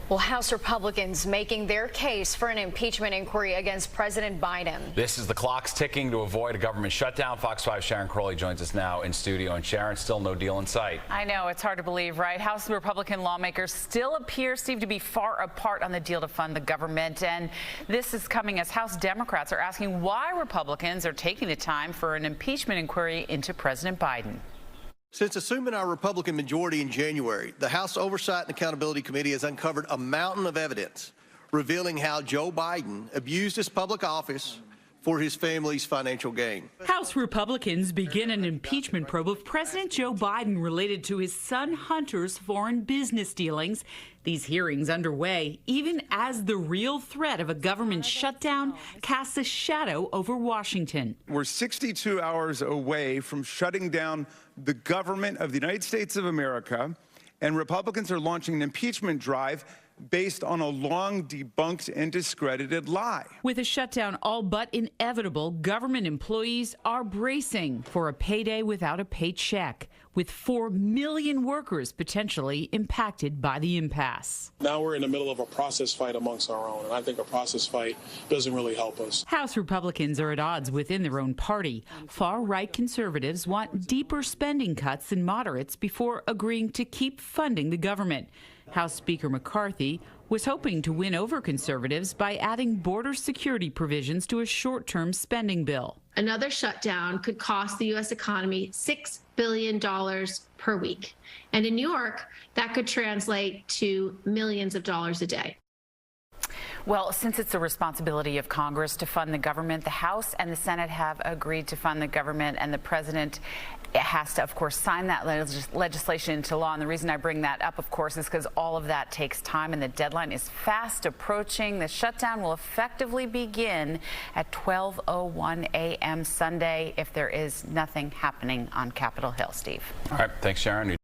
Well, House Republicans making their case for an impeachment inquiry against President Biden. This is the clock's ticking to avoid a government shutdown. Fox 5's Sharon Crowley joins us now in studio. And Sharon, still no deal in sight. I know, it's hard to believe, right? House Republican lawmakers still appear, Steve, to be far apart on the deal to fund the government. And this is coming as House Democrats are asking why Republicans are taking the time for an impeachment inquiry into President Biden. Since assuming our Republican majority in January, the House Oversight and Accountability Committee has uncovered a mountain of evidence revealing how Joe Biden abused his public office for his family's financial gain. House Republicans begin an impeachment probe of President Joe Biden related to his son Hunter's foreign business dealings. These hearings underway even as the real threat of a government shutdown casts a shadow over Washington. We're 62 hours away from shutting down the government of the United States of America, and Republicans are launching an impeachment drive based on a long debunked and discredited lie. With a shutdown all but inevitable, government employees are bracing for a payday without a paycheck, with 4 million workers potentially impacted by the impasse. Now we're in the middle of a process fight amongst our own, and I think a process fight doesn't really help us. House Republicans are at odds within their own party. Far-right conservatives want deeper spending cuts than moderates before agreeing to keep funding the government. House Speaker McCarthy was hoping to win over conservatives by adding border security provisions to a short-term spending bill. Another shutdown could cost the U.S. economy $6 billion per week. And in New York, that could translate to millions of dollars a day. Well, since it's the responsibility of Congress to fund the government, the House and the Senate have agreed to fund the government, and the president has to, of course, sign that legislation into law. And the reason I bring that up, of course, is because all of that takes time, and the deadline is fast approaching. The shutdown will effectively begin at 12:01 a.m. Sunday if there is nothing happening on Capitol Hill. Steve. All right. Thanks, Sharon.